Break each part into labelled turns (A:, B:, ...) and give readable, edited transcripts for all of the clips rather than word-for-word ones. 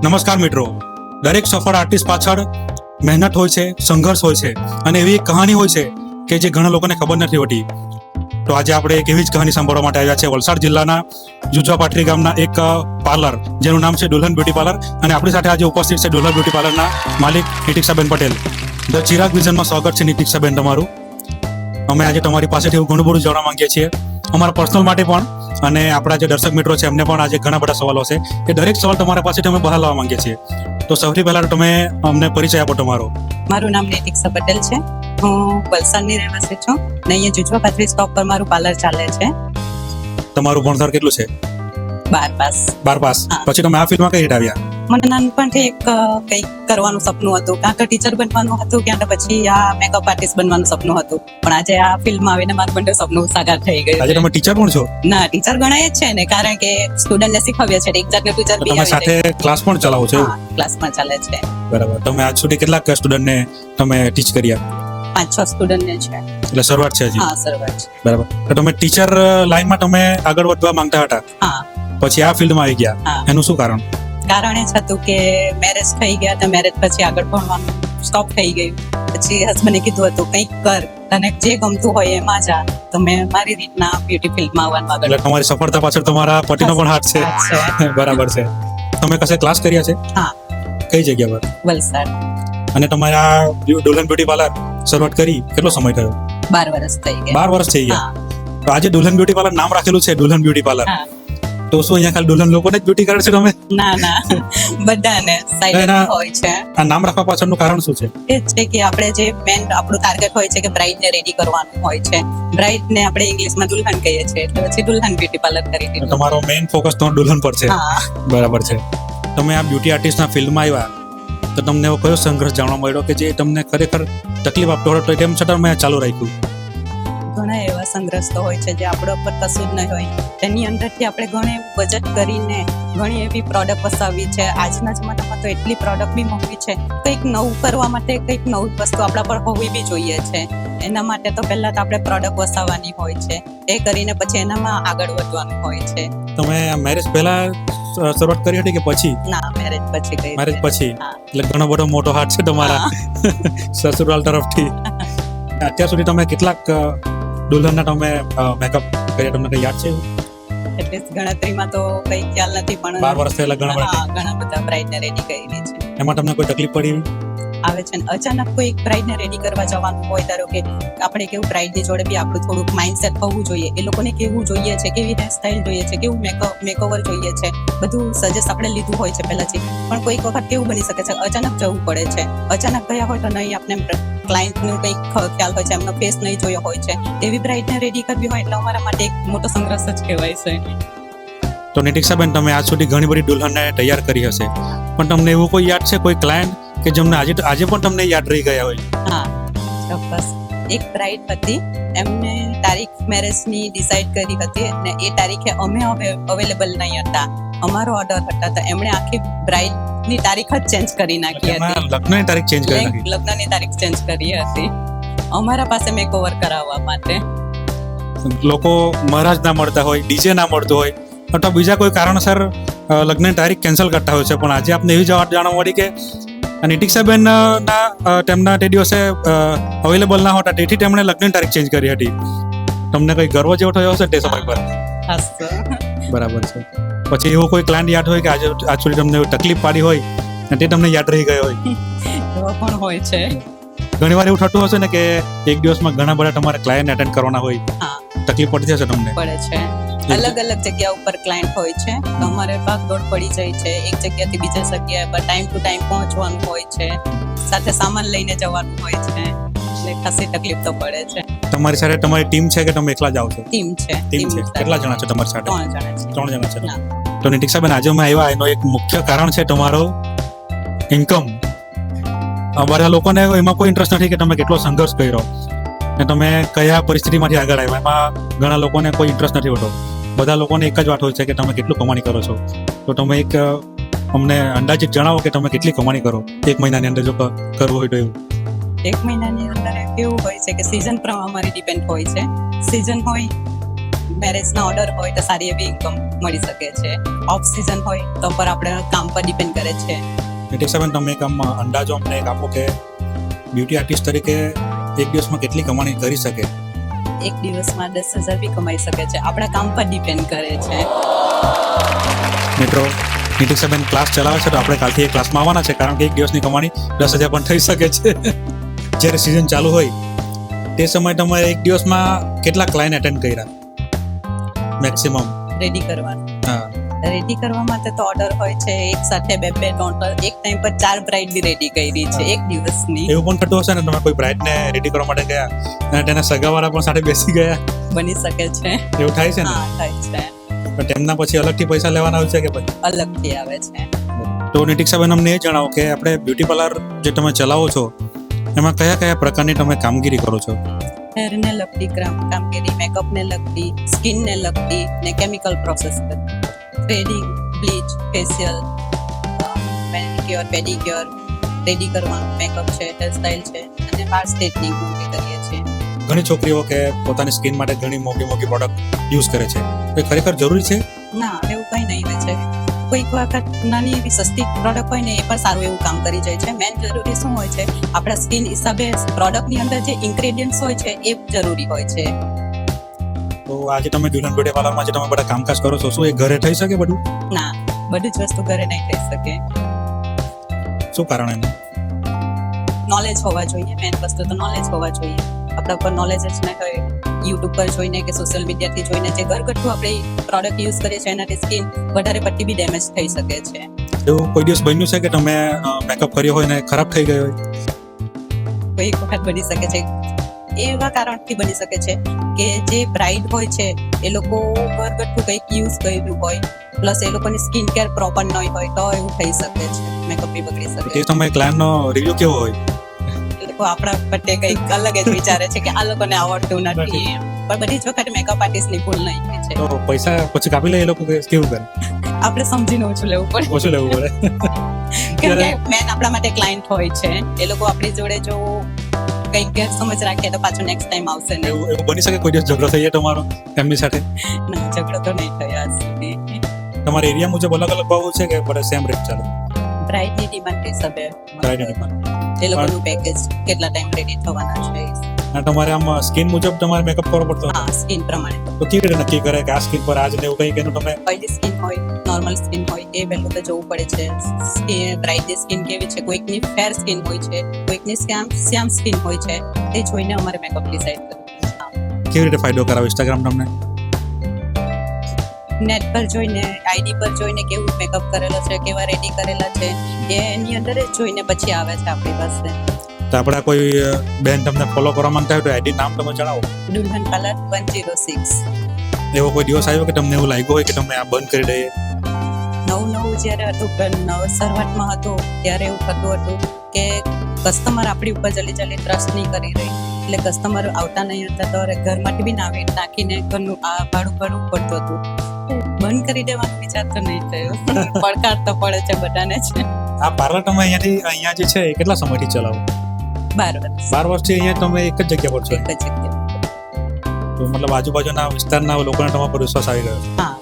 A: નમસ્કાર મિત્રો, દરેક સફળ આર્ટિસ્ટ પાછળ મહેનત હોય છે, સંઘર્ષ હોય છે અને એવી એક કહાની હોય છે કે જે ઘણા લોકોને ખબર નથી હોતી. તો આજે આપણે એક એવી જ કહાની સાંભળવા માટે આવ્યા છે વલસાડ જિલ્લાના જુજવા પાટરી ગામના એક પાર્લર જેનું નામ છે દુલ્હન બ્યુટી પાર્લર. અને આપણી સાથે આજે ઉપસ્થિત છે દુલ્હન બ્યુટી પાર્લરના માલિક નિતિક્ષાબેન પટેલ. ધ ચિરાગ વિઝનમાં સ્વાગત છે નિતિક્ષાબેન તમારું. અમે આજે તમારી પાસેથી એવું ઘણું બધું જાણવા માંગીએ છીએ, અમારા પર્સનલ માટે પણ અને આપણા જે દર્શક મિત્રો છે એમને પણ આજે ઘણા બધા સવાલો છે. એ દરેક સવાલ તમારા પાસેથી અમે બહાર લાવવા માંગીએ છીએ. તો સૌથી પહેલા તમે અમને પરિચય આપો તમારો.
B: મારું નામ નિતિક્ષા પટેલ છે. હું વલસાડની રહેવાસી છું ને અહીંયા જુજવા પાટરી સ્ટોપ પર મારું પાર્લર ચાલે છે.
A: તમારું ભણતર કેટલું છે?
B: 12 પાસ.
A: 12 પાસ. પછી તમે આ ફિલ્ડમાં કઈ રીતે આવ્યા?
B: મને નાનપણથી એક કંઈક કરવાનું સપનું હતું, કાં તો ટીચર બનવાનું હતું, ક્યાં તો પછી આ મેકઅપ આર્ટિસ્ટ બનવાનું સપનું હતું. પણ આજે આ ફિલ્ડમાં આવીને મારું બંને સપનું સાકાર થઈ ગયું.
A: આજે તમે ટીચર પણ છો?
B: ના, ટીચર ગણાય જ છે ને, કારણ કે સ્ટુડન્ટને શીખવ્યા છે, એક જાતનું ટીચર બી
A: તમે સાથે ક્લાસ પણ ચલાવો છો?
B: હા, ક્લાસમાં ચાલે છે.
A: બરાબર. તમે આજ સુધી કેટલાક સ્ટુડન્ટને તમે ટીચ કર્યા?
B: 5-6 સ્ટુડન્ટને છે.
A: એટલે શરૂઆત છે હજી?
B: હા, શરૂઆત છે.
A: બરાબર. તો તમે ટીચર લાઈનમાં તમે આગળ વધવા માંગતા હતા,
B: હા,
A: પછી આ ફિલ્ડમાં આવી ગયા,
B: હા.
A: એનું શું કારણ?
B: કારણ એ જ હતું કે મેરેજ થઈ ગયા તો મેરેજ પછી આગળ ભણવાનું સ્ટોપ થઈ ગયું. પછી હસબન્ડે કીધું હતું કંઈક કર, તને જે ગમતું હોય એમાં જા. તો મેં મારી રીતના બ્યુટી ફિલ્ડમાં આવવાનું આગળ.
A: એટલે તમારી સફળતા પાછળ તમારા પતિનો પણ હાથ છે. બરાબર છે. તમે કશે ક્લાસ કર્યા છે?
B: હા.
A: કઈ જગ્યા પર?
B: વલસાડ.
A: અને તમારા દુલ્હન બ્યુટી પાર્લર શરૂઆત કરી કેટલો સમય થયો?
B: 12 વર્ષ થઈ ગયા.
A: 12 વર્ષ થઈ ગયા.
B: હા.
A: તો આજે દુલ્હન બ્યુટી પાર્લર નામ રાખેલું છે દુલ્હન બ્યુટી પાર્લર.
B: હા.
A: તો શું અહીંયા ખાલી દુલ્હન લોકોને જ બ્યુટી કરે છે તમે?
B: ના ના, બધાને સાઈડ હોય છે.
A: આ નામ રાખવા પાછળનું કારણ શું છે?
B: એ જ છે કે આપણે જે મેન આપણું ટાર્ગેટ હોય છે કે બ્રાઇડને રેડી કરવાનું હોય છે. બ્રાઇડને આપણે ઇંગ્લિશમાં દુલ્હન કહીએ છીએ, એટલે પછી દુલ્હન બ્યુટી પાર્લર કરી દીધું.
A: તમારો મેઇન ફોકસ તો દુલ્હન પર છે.
B: હા.
A: બરાબર છે. તમે આ બ્યુટી આર્ટિસ્ટના ફિલ્ડમાં આવ્યા તો તમને એવો કયો સંઘર્ષ જાણવા મળ્યો કે જે તમને ખરેખર તકલીફ આપતો હતો, તેમ છતાં મેં ચાલુ રાખ્યું?
B: ઘણા એવા સંઘર્ષ તો હોય છે જે આપણા પર કશું જ નહીં હોય. તેની અંદરથી આપણે ઘણું એવું બજેટ કરીને ઘણી એવી પ્રોડક્ટ વસાવી છે. આજના જમાનામાં તો એટલી પ્રોડક્ટ બી મોંઘી છે. કંઈક નવું કરવા માટે કંઈક નવું વસ્તુ આપણા પર હોવી બી જોઈએ છે. એના માટે તો પહેલા તો આપણે પ્રોડક્ટ વસાવવાની હોય છે, એ કરીને પછી એનામાં આગળ વધવાનું હોય છે.
A: તમે મેરેજ પહેલા શરૂઆત કરી હતી કે પછી?
B: ના, મેરેજ પછી કરી.
A: મેરેજ પછી.
B: હા.
A: એટલે ઘણો બધો મોટો હાથ છે તમારા સસુરાલ તરફથી. અત્યાર સુધી તમે કેટલાક દુલ્હનના તમે મેકઅપ કર્યા, તમને કઈ યાદ છે?
B: એટલે ગણતરીમાં તો કઈ ખ્યાલ નથી, પણ
A: 12 વર્ષ પહેલા
B: ઘણા બધા બ્રાઇડને રેડી કરી છે.
A: એમાં તમને કોઈ તકલીફ પડી?
B: આવે છે ને અચાનક કોઈ બ્રાઇડને રેડી કરવા જવાનું હોય, ધારો કે આપણે કેવું બ્રાઇડની જોડે બી આપણું થોડુંક માઇન્ડસેટ હોવું જોઈએ. એ લોકોને કેવું જોઈએ છે, કેવી હેરસ્ટાઇલ જોઈએ છે, કેવું મેકઓવર જોઈએ છે, બધું સજેસ્ટ આપણે લીધું હોય છે પહેલાથી. પણ કોઈક વખત કેવું બની શકે છે, અચાનક જવું પડે છે. અચાનક ગયા હોય તો નહીં આપણે ક્લાયન્ટનું કંઈક ખ્યાલ હોય છે, એમનો ફેસ નહીં જોયો હોય છે. એવી બ્રાઇડને રેડી કરવી હોય એટલે અમારા માટે એક મોટો સંઘર્ષ જ કહેવાય છે.
A: તો નિતિક્ષાબેન, તમે આજ સુધી ઘણી બધી દુલ્હનને તૈયાર કરી હશે, પણ તમને એવું કોઈ યાદ છે, કોઈ ક્લાયન્ટ કે જેમને આજે પણ તમને યાદ રહી ગયા હોય?
B: હા, ચોક્કસ. એક બ્રાઇડ હતી, એમને તારીખ મેરેજની ડિસાઈડ કરી હતી અને એ તારીખે અમે અવેલેબલ નહીં હતા. અમારો ઓર્ડર હતા તો એમણે આખી બ્રાઇડની તારીખ જ ચેન્જ કરી નાખી હતી.
A: લગ્નની તારીખ ચેન્જ કરી નાખી?
B: લગ્નની તારીખ ચેન્જ કરી હતી અમારા પાસે મેકઓવર કરાવવા માટે.
A: લોકો મહારાજ ના મળતા હોય, ડીજે ના મળતું હોય, અથવા બીજા કોઈ કારણસર લગ્નની તારીખ કેન્સલ કરતા હોય છે. પણ આજે આપને એવી વાત જાણવા મળી કે નિતિક્ષાબેન તેમના તે દિવસે અવેલેબલ ના હતા, તેથી તેમણે લગ્નની તારીખ ચેન્જ કરી હતી. તમને કઈ ગર્વ જેવો થયો હશે તે સમય પર? બરાબર છે. પછી એવો કોઈ ક્લાયન્ટ યાદ હોય કે આજ સુધી તમને તકલીફ પાડી હોય અને તે તમને યાદ રહી ગયો હોય?
B: એવો પણ હોય છે.
A: ઘણી વાર એવું થતું હશે ને કે એક દિવસમાં ઘણા બધા તમારે ક્લાયન્ટ એટેન્ડ કરવાના હોય,
B: હા,
A: તકલીફ પડતી હશે તમને?
B: પડે છે. અલગ અલગ જગ્યા ઉપર ક્લાયન્ટ હોય છે તો અમારે ભાગદોડ પડી જાય છે. એક જગ્યાથી બીજી જગ્યાએ પર ટાઈમ ટુ ટાઈમ પહોંચવાનું હોય છે, સાથે સામાન લઈને જવાનું હોય છે, એટલે ખાસી તકલીફ તો પડે છે.
A: તમારી સાથે તમારી ટીમ છે કે તમે એકલા જાઓ છો?
B: ટીમ છે.
A: ટીમ છે. કેટલા જણા છે તમારી સાથે?
B: 3 જણા છે.
A: 3 જણા છે. તો નિતિક્ષાબેન, આજે અમે આવ્યા એનો એક મુખ્ય કારણ છે તમારો ઇન્કમ. બધા લોકોને એમાં કોઈ ઇન્ટરેસ્ટ નથી કે તમે કેટલો સંઘર્ષ કર્યો ને તમે કયા પરિસ્થિતિમાંથી આગળ આવ્યા, એમાં ઘણા લોકોને કોઈ ઇન્ટરેસ્ટ નથી હોતો. બધા લોકોને એક જ વાત હોય છે કે તમે કેટલું કમાણી કરો છો. તો તમે એક અમને અંદાજિત જણાવો કે તમે કેટલી કમાણી કરો એક મહિનાની અંદર, જો કરવું હોય તો એવું?
B: એક મહિનાની અંદર કેવું હોય છે કે સિઝન પર અમારી ડિપેન્ડ હોય છે. સિઝન હોય મેરેજના ઓર્ડર હોય તો સારી એવી ઇન્કમ મળી શકે છે. ઓફ સિઝન હોય તો પર આપણે કામ પર ડિપેન્ડ કરે છે.
A: નિતિક્ષાબેન, તમે એક આમ અંદાજો અમને એક આપો કે બ્યુટી આર્ટિસ્ટ તરીકે એક દિવસમાં કેટલી કમાણી કરી શકે?
B: એક દિવસમાં 10,000 બી કમાઈ શકે છે. આપણા કામ પર ડિપેન્ડ કરે છે.
A: મિત્રો, નિતિક્ષાબેન ક્લાસ ચલાવે છે તો આપણે કાલથી એ ક્લાસમાં આવવાના છે, કારણ કે એક દિવસની કમાણી 10,000 પણ થઈ શકે છે. જ્યારે સિઝન ચાલુ હોય તે સમયે તમે એક દિવસમાં કેટલા ક્લાયન્ટ એટેન્ડ કર્યા મેક્સિમમ?
B: રેડી કરવાનું.
A: હા,
B: રેડી કરવામાં તો ઓર્ડર હોય છે એક સાથે બે ત્રણ, એક ટાઈમ પર 4 બ્રાઇડ બી રેડી કરી છે એક દિવસની.
A: એવું પણ થતું હશે ને, તમે કોઈ બ્રાઇડને રેડી કરવા માટે ગયા અને તેના સગાવાળા પણ સાથે બેસી ગયા,
B: બની શકે છે.
A: એવું થાય છે ને?
B: હા, થાય છે.
A: તો તેમના પછી અલગથી પૈસા લેવાના હોય છે કે પછી?
B: અલગથી આવે છે.
A: તો નિતિક્ષાબેન, અમને એ જણાવો કે આપણે બ્યુટી પાર્લર જે તમે ચલાવો છો એમાં કયા કયા પ્રકારની તમે કામગીરી કરો છો?
B: હેરને લગતી કામગીરી, મેકઅપને લગતી, સ્કિનને લગતી ને કેમિકલ પ્રોસેસ બધી. Threading, bleach, facial, manicure, pedicure, ready કરવાનું મેકઅપ છે, હેરસ્ટાઇલ છે અને વાળ સ્ટ્રેટનિંગ બી કરીએ છીએ.
A: ઘણી છોકરીઓ કે પોતાની સ્કિન માટે ઘણી મોંઘી મોંઘી પ્રોડક્ટ યુઝ કરે છે, એ ખરેખર જરૂરી છે?
B: ના, એવું કંઈ નહીં હોય છે. કોઈક વખત નાની એવી સસ્તી પ્રોડક્ટ હોય ને એ પણ સારું એવું કામ કરી જાય છે. મેન જરૂરી શું હોય છે, આપણા સ્કિન હિસાબે પ્રોડક્ટની અંદર જે ઇન્ગ્રેડિયન્ટ્સ હોય છે એ જરૂરી હોય છે.
A: તો આજે તમે દુલ્હન બ્યુટી પાર્લરમાં જે તમે બધા કામકાજ કરો છો, શું એ ઘરે થઈ શકે બધું?
B: ના, બધી જ વસ્તુ ઘરે નહીં થઈ શકે.
A: શું કારણ એનું?
B: નોલેજ હોવા જોઈએ. મેન વસ્તુ તો નોલેજ હોવા જોઈએ. આપણા પર નોલેજ જ ન હોય, યુટ્યુબ પર જોઈને કે સોશિયલ મીડિયાથી જોઈને જે ઘરગથ્થુ આપણે પ્રોડક્ટ યુઝ કરીએ છીએ એનાથી સ્કિન વધારે પડતી બી ડેમેજ થઈ શકે છે.
A: એવું કોઈ દિવસ બન્યું છે કે તમે મેકઅપ કર્યો હોય ને ખરાબ થઈ ગયો હોય?
B: કોઈક વખત બની શકે છે. એવા કારણથી બની શકે છે કે જે બ્રાઇડ હોય છે એ લોકો ઘરગથ્થુ કંઈક યુઝ કર્યું હોય, પ્લસ એ લોકોની સ્કિન કેર પ્રોપર ન હોય તો એવું થઈ શકે છે. મેકઅપ બી બગડી શકે
A: તે
B: છે.
A: સમયે ક્લાયન્ટનો રિવ્યુ કેવો હોય?
B: એ લોકો આપણા પ્રત્યે કંઈક અલગ જ વિચારે છે કે આ લોકોને આવડતું નથી એમ. પણ બધી જ વખત મેકઅપ આર્ટિસ્ટની ભૂલ નહીં હોય છે.
A: તો પૈસા પછી કાપી લે એ લોકો કે કેવું કરે?
B: આપણે સમજીને ઓછું લેવું પડે.
A: ઓછું લેવું પડે?
B: કેમ કે મેન આપણા માટે ક્લાયન્ટ હોય છે. એ લોકો આપણી જોડે જો કંઈક ગેરસમજ રાખીએ તો પાછું નેક્સ્ટ ટાઈમ આવશે નહીં.
A: એવું એવું બની શકે કોઈ દિવસ ઝઘડો થઈ જાય તમારો એમની સાથે?
B: ના, ઝઘડો તો નહીં થયો આજ સુધી.
A: તમારા એરિયા મુજબ અલગ અલગ ભાવ છે કે બધા સેમ રેટ ચાલે?
B: બ્રાઇડની ડિમાન્ડ હિસાબે
A: બ્રાઇડની ડિમાન્ડ.
B: એ લોકોનું પેકેજ કેટલા ટાઈમ રેડી થવાના છે.
A: અને તમારે આમ સ્કિન મુજબ તમારે મેકઅપ કરવો પડતો હોય?
B: હા, સ્કિન પ્રમાણે.
A: તો કેવી રીતે નક્કી કરે કે આ સ્કિન પર આજ ને એવું કંઈ એનું તમે?
B: ઓઇલી સ્કિન હોય, નોર્મલ સ્કિન હોય, એ પહેલું તો જોવું પડે છે. બ્રાઇડની સ્કિન કેવી છે, કોઈકની ફેર સ્કિન હોય છે, કોઈકની શ્યામ સ્કિન હોય છે. એ જોઈને અમારે મેકઅપ ડિસાઇડ કરવું.
A: કેવી રીતે ફાયદો કરાવે ઇન્સ્ટાગ્રામ તમને?
B: નેટ પર જોઈને, આઈડી પર જોઈને કેવું મેકઅપ કરેલો છે, કેવા રેડી કરેલા છે, એની અંદર જ જોઈને પછી આવે છે આપણી પાસે.
A: તો આપણા કોઈ બેન તમને ફોલો કરવા માંગતા હોય તો આઈડી નામ તમે જણાવો.
B: દુલ્હન પાર્લર 106.
A: એવો કોઈ દિવસ આવ્યો કે તમને એવું લાગ્યું હોય કે તમે આ બંધ કરી દઈએ?
B: નવું જ્યારે હતું, શરૂઆતમાં હતું ત્યારે એવું થતું હતું કે કસ્ટમર આપણી ઉપર જલ્દી ટ્રસ્ટ નહીં કરી રહી, એટલે કસ્ટમર આવતા નહીં હતા તો ઘરમાંથી બી નાખીને ઘરનું આ ભાડું પડતું હતું. બંધ કરી દેવાનો વિચાર તો નહીં થયો. પડકાર તો પડે છે બધાને છે.
A: આ પાર્લર તમે અહીંયા જે છે એ કેટલા સમયથી ચલાવો?
B: 12 વર્ષ.
A: 12 વર્ષથી અહીંયા તમે એક જ જગ્યા પર છો?
B: એક જ જગ્યા.
A: તો મતલબ આજુબાજુના વિસ્તારના લોકોને તમારા પર વિશ્વાસ આવી ગયો?
B: હા.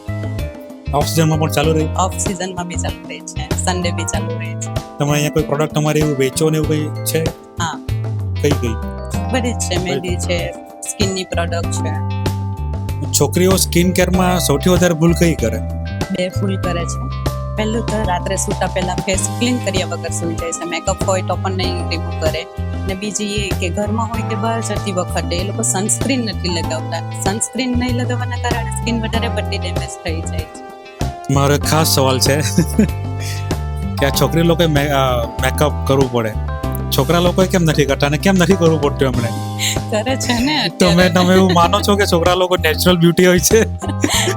A: ઓફ સિઝનમાં પણ ચાલુ રહી?
B: ઓફ સિઝનમાં બી ચાલુ રહે છે, સન્ડે બી ચાલુ રહે છે.
A: તમે અહીંયા કોઈ પ્રોડક્ટ તમારે એવું વેચો ને એવું કંઈ છે?
B: હા,
A: કઈ
B: બધી જ છે. મહેંદી છે, સ્કિનની પ્રોડક્ટ છે.
A: છોકરીઓ સ્કિન કેરમાં સૌથી વધારે ભૂલ કઈ કરે?
B: 2 ભૂલ કરે છે. પહેલું તો રાત્રે સૂતા પહેલા ફેસ ક્લીન કર્યા વગર સૂઈ જાય છે. મેકઅપ હોય તો પણ નહીં રિમૂવ કરે. ને બીજી એ કે ઘરમાં હોય કે બહાર જતી વખતે એ લોકો સનસ્ક્રીન નથી લગાવતા. સનસ્ક્રીન નહીં લગાવવાના કારણે સ્કિન વધારે પડતી ડેમેજ થઈ જાય છે.
A: મારો એક ખાસ સવાલ છે કે આ છોકરી લોકોએ મેકઅપ કરવું પડે, છોકરા લોકોએ કેમ નથી કરતા અને કેમ નથી કરવું પડતું એમણે?
B: કરે છે ને
A: તમે એવું માનો છો કે છોકરા લોકો નેચરલ બ્યુટી હોય છે?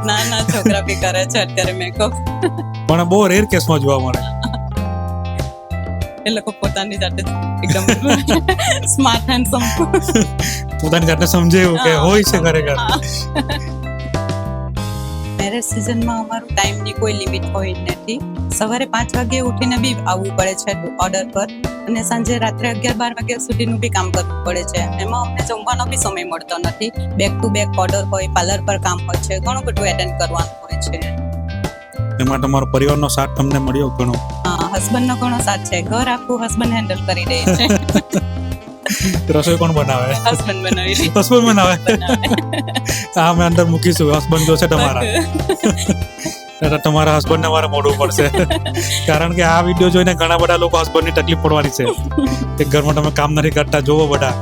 B: ના, છોકરા બી કરે છે અત્યારે મેકઅપ,
A: પણ બહુ રેર કેસમાં જોવા મળે.
B: એ લોકો પોતાની જાતે એકદમ સ્માર્ટ હેન્ડસમ
A: પોતાની જાતે સમજે એવું કે હોય છે ખરેખર.
B: મેરેજ સિઝનમાં અમારું ટાઈમની કોઈ લિમિટ હોય નથી. સવારે 5 વાગે ઉઠીને બી આવવું પડે છે ઓર્ડર પર, અને સાંજે રાત્રે 11-12 વાગ્યા સુધીનું બી કામ કરવું પડે છે. એમાં અમને જમવાનો બી સમય મળતો નથી. બેક ટુ બેક ઓર્ડર હોય, પાર્લર પર કામ હોય છે, ઘણું બધું એટેન્ડ કરવાનું હોય છે.
A: એમાં તમારો પરિવારનો સાથ તમને મળ્યો ઘણો?
B: હા, હસબન્ડનો ઘણો સાથ છે. ઘર આખું હસબન્ડ હેન્ડલ કરી દે છે.
A: રસોઈ કોણ બનાવે?
B: હસબન્ડ બનાવી દે.
A: હસબન્ડ બનાવે. હા, અમે અંદર મૂકીશું હસબન્ડ જો છે તમારા. તમારા હસબન્ડને મારે મોડવું પડશે, કારણ કે આ વિડીયો જોઈને ઘણા બધા લોકો હસબન્ડની તકલીફ પડવાની છે કે ઘરમાં તમે કામ નથી કરતા. જોવો બધા,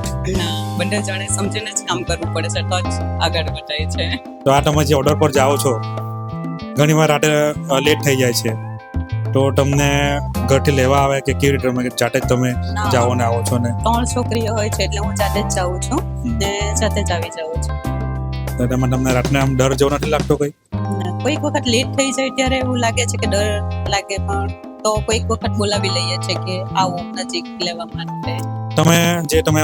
B: બંને જણે સમજીને જ કામ કરવું પડે છે, તો જ આગળ વધાય છે.
A: તો આ તમે જે ઓર્ડર પર જાઓ છો, ઘણી વાર રાતે લેટ થઈ જાય છે, તો તમને ઘરથી લેવા આવે કે કેવી રીતે તમે જાતે જ તમે જાઓ ને આવો છો? ને
B: 3 છોકરીઓ હોય છે એટલે હું જાતે જ જાઉં છું ને જાતે જ આવી જાઉં છું.
A: તો તેમાં તમને રાતને આમ ડર જેવો નથી લાગતો કઈ?
B: કોઈક વખત લેટ થઈ જાય ત્યારે એવું લાગે છે કે ડર લાગે, પણ તો કોઈક વખત બોલાવી લઈએ છે કે આવો નજીક લેવા માટે.
A: તમે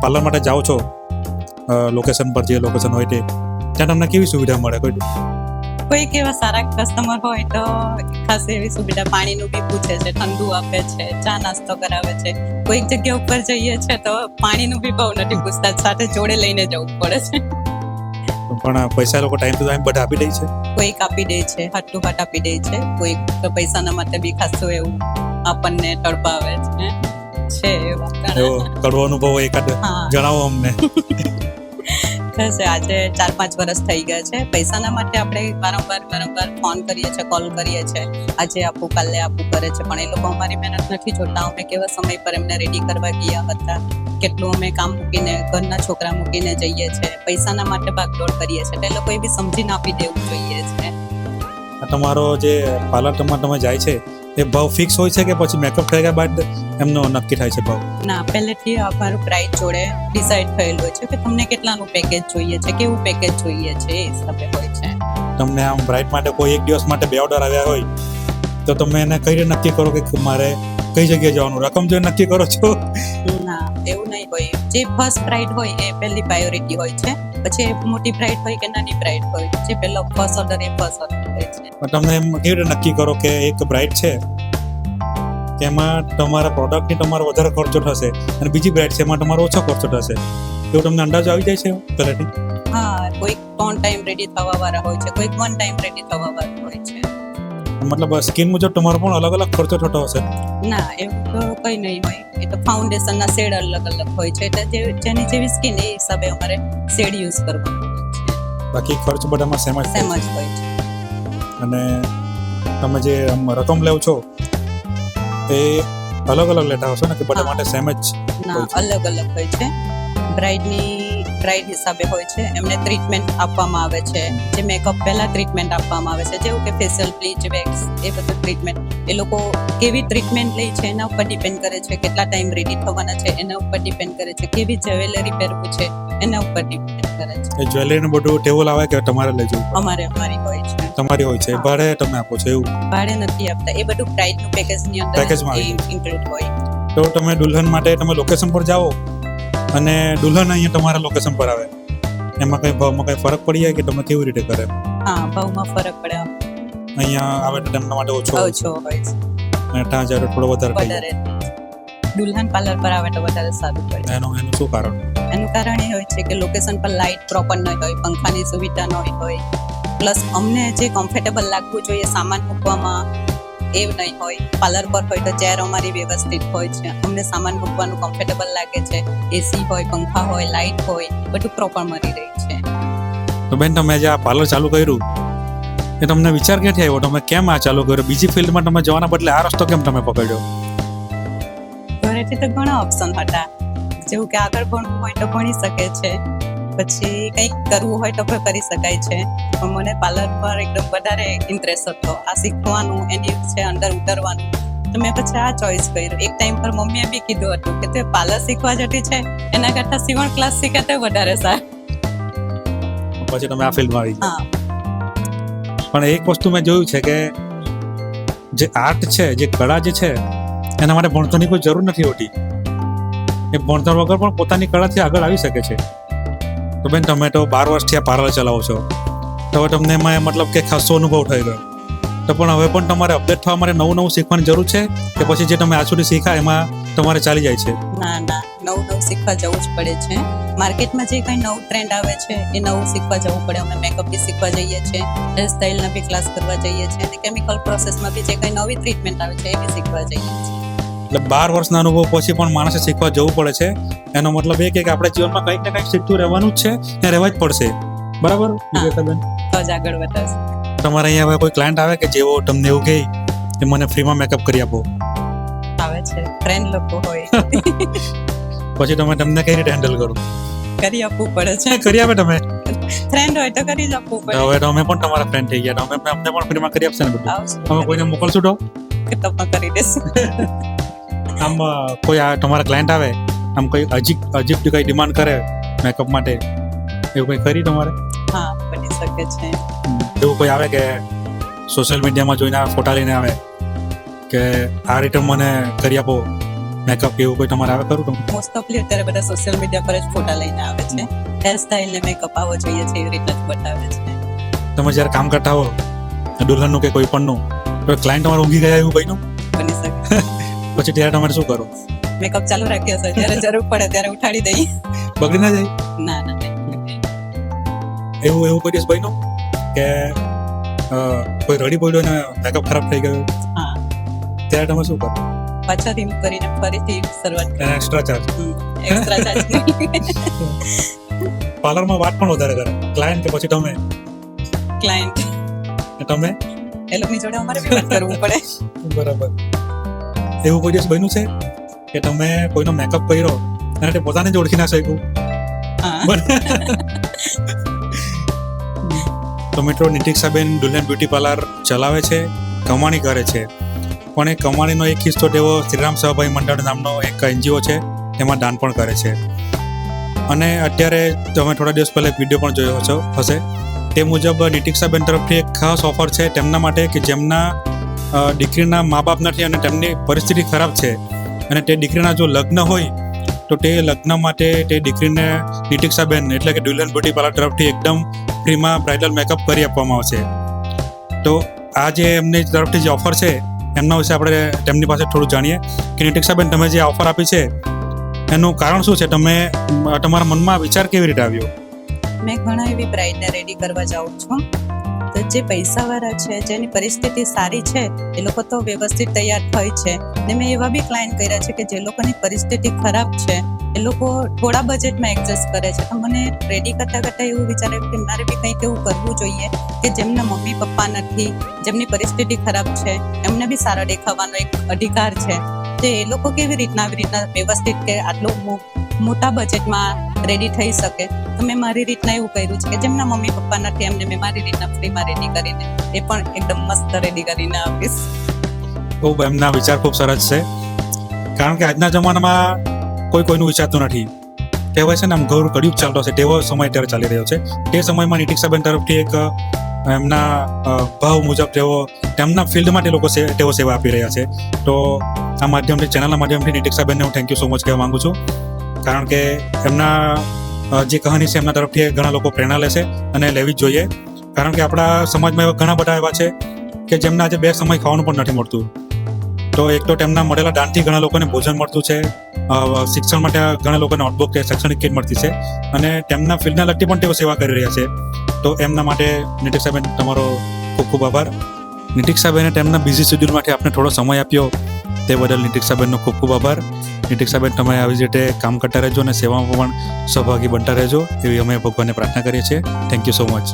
A: પાર્લર માટે જાઓ છો, લોકેશન પર જે લોકેશન હોય તે, ત્યાં તમને કેવી સુવિધા મળે?
B: કોઈક એવા સારા કસ્ટમર હોય તો ખાસ એવી સુવિધા, પાણીનું બી પૂછે છે, ઠંડુ આપે છે, ચા નાસ્તો કરાવે છે. કોઈક જગ્યા ઉપર જઈએ છે તો પાણીનું બી બહુ નથી પૂછતા, સાથે જોડે લઈને જવું પડે છે.
A: પણ પૈસા લોકો ટાઈમ ટુ ટાઈમ બધા આપી દે છે?
B: કોઈક આપી દે છે, હાથ ટુ હાથ આપી દે છે. કોઈક તો પૈસાના માટે બી ખાસું એવું આપણને તડપાવે છે. એવા
A: એવો કડવો અનુભવ એકાદ જણાવો અમને.
B: થશે આજે 4-5 વર્ષ થઈ ગયા છે. પૈસાના માટે આપણે વારંવાર ફોન કરીએ છીએ, કોલ કરીએ છીએ, આજે આપું કાલે આપું કરે છે, પણ એ લોકો અમારી મહેનત નથી જોતા. અમે કેવા સમય પર એમને રેડી કરવા ગયા હતા, કેટલું અમે કામ મૂકીને, ઘરના છોકરા મૂકીને જઈએ છીએ, પૈસાના માટે ભાગદોડ કરીએ છીએ, તે લોકો એ બી સમજીને આપી દેવું જોઈએ છે.
A: તમારો જે પાર્લર તમે જાય છે એ ભાવ ફિક્સ હોય છે કે પછી મેકઅપ થઈ ગયા બાદ એમનો નક્કી થાય છે ભાવ?
B: ના, પહેલેથી અમારું પ્રાઇસ જોડે ડિસાઈડ થયેલું હોય છે કે તમને કેટલાનું પેકેજ જોઈએ છે, કેવું પેકેજ જોઈએ છે, એ હિસાબે હોય છે.
A: તમને આમ બ્રાઇડ માટે કોઈ એક દિવસ માટે 2 ઓર્ડર આવ્યા હોય તો તમે એને કઈ રીતે નક્કી કરો કે મારે કઈ જગ્યાએ જવાનું? રકમ જોઈને નક્કી કરો છો?
B: ના, એવું નહીં હોય. જે ફર્સ્ટ બ્રાઇડ હોય એ પહેલી પ્રાયોરિટી હોય છે, પછી મોટી બ્રાઇડ હોય કે નાની બ્રાઇડ હોય, જે પહેલો ફર્સ્ટ ઓર્ડર એ ફર્સ્ટ ઓર્ડર હોય છે.
A: તમે એમ કેવી રીતે નક્કી કરો કે એક બ્રાઇડ છે એમાં તમારા પ્રોડક્ટની તમારો વધારે ખર્ચો થશે અને બીજી બ્રાઇડ છે એમાં તમારો ઓછો ખર્ચો થશે, એવું તમને અંદાજો આવી જાય છે પહેલેથી?
B: હા, કોઈક 3 ટાઈમ રેડી થવા વાળા હોય છે, કોઈક 1 ટાઈમ રેડી થવા વાળા હોય છે.
A: મતલબ સ્કિન મુજબ તમારો પણ અલગ અલગ ખર્ચો થતો હશે?
B: ના, એવું તો કઈ નહીં હોય. એ તો ફાઉન્ડેશનના શેડ અલગ હોય છે, એટલે જેની જેવી સ્કિન એ હિસાબે અમારે શેડ યુઝ કરવાનું હોય છે.
A: બાકી ખર્ચ બધામાં સેમ જ
B: હોય છે.
A: અને તમે જે રકમ લેવ છો એ અલગ અલગ લેતા હશો ને કે બધા માટે સેમ જ?
B: ના, અલગ હોય છે. બ્રાઇડ હિસાબે હોય છે. એમને ટ્રીટમેન્ટ આપવામાં આવે છે, જે મેકઅપ પહેલા ટ્રીટમેન્ટ આપવામાં આવે છે, જેવું કે ફેશિયલ, બ્લીચ, વેક્સ, એ બધું ટ્રીટમેન્ટ. એ લોકો કેવી ટ્રીટમેન્ટ લે છે એના ઉપર ડિપેન્ડ કરે છે, કેટલા ટાઈમ રેડી થવાના છે એના ઉપર ડિપેન્ડ કરે છે, કેવી જ્વેલરી પહેરવું છે એના ઉપર ડિપેન્ડ કરે છે.
A: એ જ્વેલરીનું બધું ટેબલ આવે કે તમારે લઈ જવું?
B: અમારી હોય છે.
A: તમારી હોય છે? ભાડે તમે આપો છો? એવું
B: ભાડે નથી આપતા, એ બધું બ્રાઇડનું પેકેજની અંદર ઇન્ક્લુડ હોય.
A: તો તમે દુલ્હન માટે તમે લોકેશન પર જાઓ અને દુલ્હન અહીંયા તમારા લોકેશન પર આવે, એમાં કઈ ભાવમાં કઈ ફરક પડી જાય કે તમે કેવી રીતે કરે?
B: હા, ભાવમાં ફરક પડે.
A: અહીંયા આવે તો તેમના માટે ઓછો
B: હોય છે
A: અને ત્યાં જાય તો થોડો વધારે.
B: દુલ્હન પાર્લર પર આવે તો વધારે સારું પડે.
A: એનું શું કારણ?
B: એનું કારણ એ હોય છે કે લોકેશન પર લાઇટ પ્રોપર ન હોય, પંખાની સુવિધા ન હોય, પ્લસ અમને જે કમ્ફર્ટેબલ લાગવું જોઈએ સામાન મૂકવામાં એ નહીં હોય. પાર્લર પર હોય તો ચેર અમારી વ્યવસ્થિત હોય છે, અમને સામાન મૂકવાનું કમ્ફર્ટેબલ લાગે છે, એસી હોય, પંખા હોય, લાઇટ હોય, બધું પ્રોપર મળી રહી છે.
A: તો બેન, તમે જે આ પાર્લર ચાલુ કર્યું એ તમને વિચાર ક્યાંથી આવ્યો? તમે કેમ આ ચાલુ કર્યો? બીજી ફિલ્ડમાં તમે જવાના બદલે આ રસ્તો કેમ તમે પકડ્યો?
B: ઘરેથી તો ઘણા ઓપ્શન હતા, જેવું કે આગળ ભણવું હોય તો ભણી શકે છે, પછી કંઈક કરવું હોય તો કરી શકાય છે, પણ મને પાર્લર પર એકદમ વધારે ઇન્ટરેસ્ટ હતો. આ શીખવાનું, એની છે અંદર ઉતરવાનું, તો મેં પછી આ ચોઈસ કર્યું. એક ટાઈમ પર મમ્મીએ બી કીધું હતું કે તે પાર્લર શીખવા જતી છે એના કરતાં સીવણ ક્લાસ શીખે તો વધારે સારું.
A: પછી તમે આ ફિલ્ડમાં આવી ગયા?
B: હા.
A: પણ એક વસ્તુ મેં જોયું છે કે જે આર્ટ છે, જે કળા જે છે, એના માટે ભણતરની કોઈ જરૂર નથી હોતી. એ ભણતર વગર પણ પોતાની કળાથી આગળ આવી શકે છે. તો બેન, તમે તો 12 વર્ષથી આ પાર્લર ચલાવો છો, તો હવે તમને એમાં મતલબ કે ખાસો અનુભવ થઈ ગયો. તો પણ હવે પણ તમારે અપડેટ થવા માટે નવું નવું શીખવાની જરૂર છે કે પછી જે તમે આજ સુધી શીખ્યા એમાં તમારે ચાલી જાય છે?
B: ના નવું શીખવા જવું જ પડે છે. માર્કેટમાં જે કંઈ નવું ટ્રેન્ડ આવે છે એ નવું શીખવા જવું પડે. અમે મેકઅપ બી શીખવા જઈએ છીએ, હેર સ્ટાઇલના બી ક્લાસ કરવા જઈએ છીએ અને કેમિકલ પ્રોસેસમાં બી જે કંઈ નવી ટ્રીટમેન્ટ આવે છે એ બી શીખવા જઈએ છીએ.
A: એટલે 12 વર્ષના અનુભવ પછી પણ માણસે શીખવા જવું પડે છે. એનો મતલબ એ કે આપણે જીવનમાં કંઈક ને કંઈક શીખતું રહેવાનું જ છે ને રહેવા જ પડશે. બરાબર વિજેતાબેન?
B: તો જ આગળ વધારશે.
A: તમારે અહીંયા હવે કોઈ ક્લાયન્ટ આવે કે જેવો તમને એવું કહે કે મને ફ્રીમાં મેકઅપ કરી આપો,
B: આવે છે ફ્રેન્ડ લોકો હોય
A: પછી તમે તમને કઈ રીતે હેન્ડલ કરો?
B: કરી આપવું પડે છે.
A: કરી આપે તમે?
B: ફ્રેન્ડ હોય તો કરી જ આપવું પડે.
A: હવે તો અમે પણ તમારા ફ્રેન્ડ થઈ ગયા, તો અમને પણ ફ્રીમાં કરી આપશે ને બધું?
B: આવશે
A: અમે કોઈને મોકલશું તો
B: કે તમે કરી દેશું.
A: આમ કોઈ તમારા ક્લાયન્ટ આવે આમ કોઈ અજીબ કઈ ડિમાન્ડ કરે મેકઅપ માટે, એવું કંઈ કરી તમારે?
B: હા, બની શકે છે.
A: એવું કોઈ આવે કે સોશિયલ મીડિયામાં જોઈને ફોટા લઈને આવે કે આ રીતે મને કરી આપો મેકઅપ, એવું કોઈ તમારે આવે ખરું?
B: મોસ્ટ ઓફલી અત્યારે બધા સોશિયલ મીડિયા પર જ ફોટા લઈને આવે છે. હેર સ્ટાઇલ ને મેકઅપ આવો જોઈએ છે એવી રીતે જ બતાવે છે.
A: તમે જ્યારે કામ કરતા હો દુલ્હનનું કે કોઈ પણનું, તો ક્લાયન્ટ તમારે ઊંઘી ગયા એવું કંઈનું
B: બની શકે.
A: પછી ત્યારે તમારે શું કરો?
B: મેકઅપ ચાલુ રાખ્યો છે, જ્યારે જરૂર પડે ત્યારે ઉઠાડી દઈએ.
A: બગડી ના જાય?
B: ના
A: એવું કોઈ દિવસ બન્યું કે કોઈ રડી પડ્યો ને મેકઅપ ખરાબ થઈ ગયો,
B: હા,
A: ત્યારે તમે શું કરો?
B: પાછા રિમૂવ કરીને ફરીથી શરૂઆત
A: એને એક્સ્ટ્રા ચાર્જ?
B: એક્સ્ટ્રા ચાર્જ
A: પાર્લરમાં વાત પણ વધારે કરે ક્લાયન્ટ કે પછી તમે?
B: ક્લાયન્ટ
A: તમે
B: એ લોકોની જોડે અમારે બી વાત કરવું પડે.
A: બરાબર. એવું કોઈ દિવસ બન્યું છે કે તમે કોઈનો મેકઅપ કર્યો અને તે પોતાને જ ઓળખી ના શક્યું?
B: હા.
A: તો મિત્રો, નિતિક્ષાબેન દુલ્હન બ્યુટી પાર્લર ચલાવે છે, કમાણી કરે છે, પણ એ કમાણીનો એક હિસ્સો તેઓ શ્રીરામ સહભાઈ મંડળ નામનો એક NGO છે તેમાં દાન પણ કરે છે. અને અત્યારે તમે થોડા દિવસ પહેલા એક વિડીયો પણ જોયો હશે, તે મુજબ નિતિક્ષાબેન તરફથી એક ખાસ ઓફર છે તેમના માટે કે જેમના દીકરીના મા બાપ નથી અને તેમની પરિસ્થિતિ ખરાબ છે અને તે દીકરીના જો લગ્ન હોય તો તે લગ્ન માટે તે દીકરીને નિતિક્ષાબેન એટલે કે દુલ્હન બ્યુટી પાર્લર તરફથી એકદમ ફ્રીમાં બ્રાઇડલ મેકઅપ કરી આપવામાં આવશે. તો આ જે એમની તરફથી જે ઓફર છે એમના વિશે આપણે તેમની પાસે થોડું જાણીએ કે નિતિક્ષાબેન, તમે જે ઓફર આપી છે એનું કારણ શું છે? તમે તમારા મનમાં વિચાર કેવી રીતે આવ્યો?
B: મેં ઘણા એવી બ્રાઇડને રેડી કરવા જાઉં છું, તો જે પૈસાવાળા છે, જેની પરિસ્થિતિ સારી છે, એ લોકો તો વ્યવસ્થિત તૈયાર થાય છે. ને મેં એવા બી ક્લાયન્ટ કર્યા છે કે જે લોકોની પરિસ્થિતિ ખરાબ છે, એ લોકો થોડા બજેટમાં એડજસ્ટ કરે છે. તો મને રેડી કરતાં એવું વિચાર્યું કે મારે બી કંઈક એવું કરવું જોઈએ કે જેમના મમ્મી પપ્પા નથી, જેમની પરિસ્થિતિ ખરાબ છે, એમને બી સારા દેખાવાનો એક અધિકાર છે. તો એ લોકો કેવી રીતના આવી રીતના વ્યવસ્થિત કે આટલું મોટા બજેટમાં રેડી થઈ શકે. તો મેં મારી રીતના એવું કર્યું છે કે જેમના મમ્મી પપ્પા નથી એમને મેં મારી રીતના ફ્રીમાં રેડી કરીને એ પણ એકદમ મસ્ત રેડી કરીને આપીશ.
A: ખૂબ એમના વિચાર ખૂબ સરસ છે, કારણ કે આજના જમાનામાં કોઈનું વિચારતું નથી. કહેવાય છે ને આમ ઘર કળિયુગ ચાલતો છે તેવો સમય અત્યારે ચાલી રહ્યો છે. તે સમયમાં નિતિક્ષાબેન તરફથી એક એમના ભાવ મુજબ તેમના ફિલ્ડમાં તેઓ સેવા આપી રહ્યા છે. તો આ માધ્યમથી, ચેનલના માધ્યમથી નિતિક્ષાબેનને હું થેન્ક યુ સો મચ કહેવા માંગુ છું, કારણ કે એમના જે કહાની છે એમના તરફથી ઘણા લોકો પ્રેરણા લેશે અને લેવી જ જોઈએ. કારણ કે આપણા સમાજમાં એવા ઘણા બધા એવા છે કે જેમને આજે 2 સમય ખાવાનું પણ નથી મળતું. તો એક તો તેમના મળેલા દાનથી ઘણા લોકોને ભોજન મળતું છે, શિક્ષણ માટે ઘણા લોકોને નોટબુક કે શૈક્ષણિક કીટ મળતી છે અને તેમના ફિલ્ડને લગતી પણ તેઓ સેવા કરી રહ્યા છે. તો એમના માટે નિતિક્ષાબેન તમારો ખૂબ ખૂબ આભાર. નિતિક્ષાબેને તેમના બિઝી શેડ્યુલમાંથી આપને થોડો સમય આપ્યો તે બદલ નિતિક્ષાબેનનો ખૂબ ખૂબ આભાર. નિતિક્ષાબેન, તમે આવી રીતે કામ કરતા રહેજો અને સેવામાં પણ સહભાગી બનતા રહેજો એવી અમે ભગવાનને પ્રાર્થના કરીએ છીએ. Thank you so much.